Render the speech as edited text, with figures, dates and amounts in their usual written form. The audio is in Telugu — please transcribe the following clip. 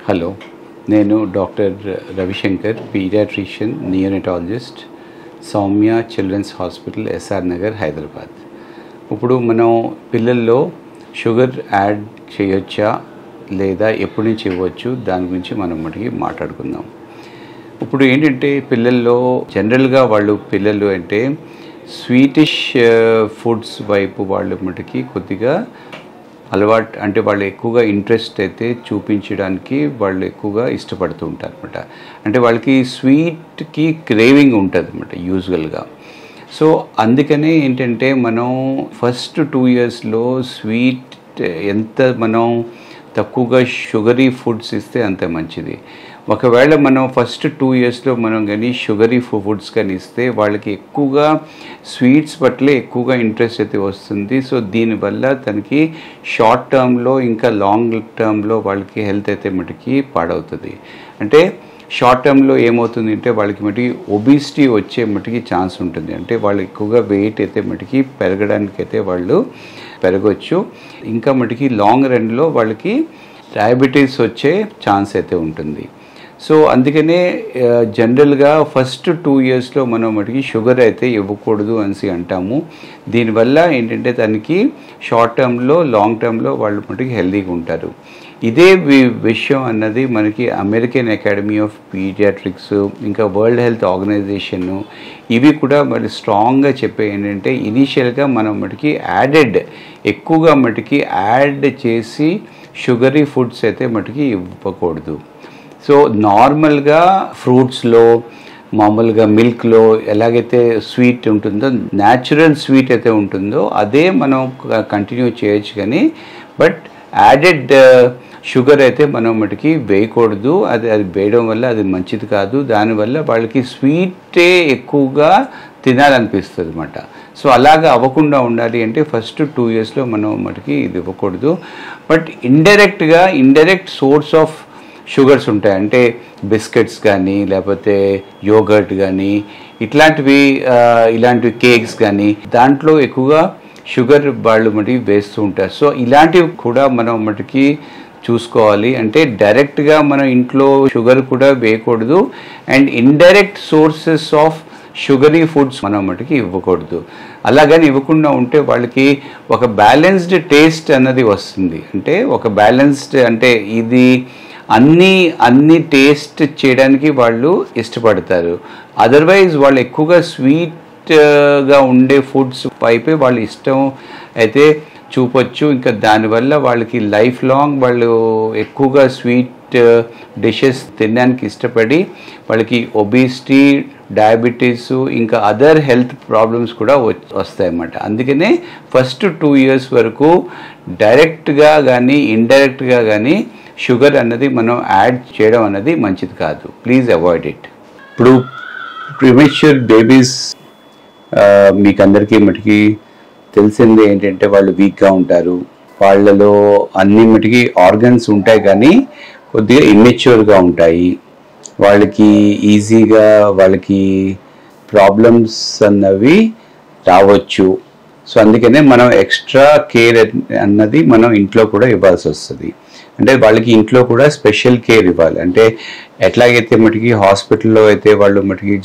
హలో, నేను doctor Ravishankar, paediatrician, neonatologist, Sowmya children's hospital, SR Nagar, Hyderabad. ఇప్పుడు మనం పిల్లల్లో షుగర్ యాడ్ చేయొచ్చా లేదా ఎప్పటి నుంచి ఇవ్వచ్చు దాని గురించి మనం మటుకి మాట్లాడుకుందాం. ఇప్పుడు ఏంటంటే పిల్లల్లో జనరల్గా పిల్లలు అంటే స్వీటిష్ ఫుడ్స్ వైపు వాళ్ళు మటుకి కొద్దిగా అలవాటు, అంటే వాళ్ళు ఎక్కువగా ఇంట్రెస్ట్ అయితే చూపించడానికి వాళ్ళు ఎక్కువగా ఇష్టపడుతూ ఉంటారు అనమాట. అంటే వాళ్ళకి స్వీట్కి క్రేవింగ్ ఉంటుంది అనమాట యూజువల్గా. సో అందుకనే ఏంటంటే మనం ఫస్ట్ 2 yearsలో స్వీట్ ఎంత మనం తక్కువగా షుగరీ ఫుడ్స్ ఇస్తే అంత మంచిది. ఒకవేళ మనం ఫస్ట్ 2 yearsలో మనం కానీ షుగరీ ఫుడ్స్ కానీ ఇస్తే వాళ్ళకి ఎక్కువగా స్వీట్స్ పట్లే ఎక్కువగా ఇంట్రెస్ట్ అయితే వస్తుంది. సో దీనివల్ల తనకి షార్ట్ టర్మ్లో ఇంకా లాంగ్ టర్మ్లో వాళ్ళకి హెల్త్ అయితే మటుకి పాడవుతుంది. అంటే షార్ట్ టర్మ్లో ఏమవుతుంది అంటే వాళ్ళకి మటుకి ఒబిసిటీ వచ్చే మటుకి ఛాన్స్ ఉంటుంది. అంటే వాళ్ళు ఎక్కువగా వెయిట్ అయితే మటుకి పెరగడానికైతే వాళ్ళు పెరగవచ్చు. ఇంకా మటుకి లాంగ్ రన్లో వాళ్ళకి డయాబెటీస్ వచ్చే ఛాన్స్ అయితే ఉంటుంది. సో అందుకనే జనరల్గా ఫస్ట్ 2 yearsలో మనం మటుకి షుగర్ అయితే ఇవ్వకూడదు అని అంటాము. దీనివల్ల ఏంటంటే తనకి షార్ట్ టర్మ్లో లాంగ్ టర్మ్లో వాళ్ళు మటుకి హెల్తీగా ఉంటారు. ఇదే విషయం అన్నది మనకి అమెరికన్ అకాడమీ ఆఫ్ పీడియాట్రిక్స్, ఇంకా వరల్డ్ హెల్త్ ఆర్గనైజేషన్ ఇవి కూడా మరి స్ట్రాంగ్గా చెప్పే ఏంటంటే ఇనీషియల్గా మనం మటుకి ఎక్కువగా మటుకి యాడ్ చేసి షుగరీ ఫుడ్స్ అయితే మటుకి ఇవ్వకూడదు. సో నార్మల్గా ఫ్రూట్స్లో, మామూలుగా మిల్క్లో ఎలాగైతే స్వీట్ ఉంటుందో, న్యాచురల్ స్వీట్ అయితే ఉంటుందో అదే మనం కంటిన్యూ చేయొచ్చు. కానీ బట్ యాడెడ్ షుగర్ అయితే మనం మటుకి వేయకూడదు. అది వేయడం వల్ల అది మంచిది కాదు. దానివల్ల వాళ్ళకి స్వీటే ఎక్కువగా తినాలనిపిస్తుంది అన్నమాట. సో అలాగా అవ్వకుండా ఉండాలి అంటే ఫస్ట్ 2 yearsలో మనం మటుకి ఇది ఇవ్వకూడదు. But indirect source of sugars ఉంటాయి. అంటే బిస్కెట్స్ కానీ, లేకపోతే యోగర్ట్ కానీ, ఇలాంటివి కేక్స్ కానీ, దాంట్లో ఎక్కువగా షుగర్ వాళ్ళు మటుకి వేస్తూ ఉంటారు. సో ఇలాంటివి కూడా మనం మటుకి చూసుకోవాలి. అంటే డైరెక్ట్గా మనం ఇంట్లో షుగర్ కూడా వేయకూడదు. And indirect sources of sugary foods మనం మటుకి ఇవ్వకూడదు. అలాగని ఇవ్వకుండా ఉంటే వాళ్ళకి ఒక బ్యాలెన్స్డ్ టేస్ట్ అన్నది వస్తుంది. అంటే ఒక బ్యాలెన్స్డ్, అంటే ఇది అన్ని టేస్ట్ చేయడానికి వాళ్ళు ఇష్టపడతారు. అదర్వైజ్ వాళ్ళు ఎక్కువగా స్వీట్గా ఉండే ఫుడ్స్ వైపే వాళ్ళు ఇష్టం అయితే చూపొచ్చు. ఇంకా దానివల్ల వాళ్ళకి లైఫ్ లాంగ్ వాళ్ళు ఎక్కువగా స్వీట్ డిషెస్ తినడానికి ఇష్టపడి వాళ్ళకి ఒబిసిటీ, డయాబెటీస్, ఇంకా అదర్ హెల్త్ ప్రాబ్లమ్స్ కూడా వస్తాయన్నమాట. అందుకనే ఫస్ట్ 2 years వరకు డైరెక్ట్గా కానీ ఇండైరెక్ట్గా కానీ షుగర్ అన్నది మనం యాడ్ చేయడం అన్నది మంచిది కాదు. Please avoid it. ఇప్పుడు ప్రీమెచ్యూర్ బేబీస్ మీకు అందరికీ మటుకి తెలిసిందే ఏంటంటే వాళ్ళు వీక్గా ఉంటారు. వాళ్ళలో అన్ని మటుకి ఆర్గన్స్ ఉంటాయి కానీ కొద్దిగా ఇమ్మెచ్యూర్గా ఉంటాయి. వాళ్ళకి ఈజీగా ప్రాబ్లమ్స్ అన్నవి రావచ్చు. సో అందుకనే మనం ఎక్స్ట్రా కేర్ అన్నది మనం ఇంట్లో కూడా ఇవ్వాల్సి వస్తుంది. అంటే వాళ్ళకి ఇంట్లో కూడా స్పెషల్ కేర్ ఇవ్వాలి. అంటే ఎట్లాగైతే మటుకి హాస్పిటల్లో అయితే వాళ్ళు మటుకి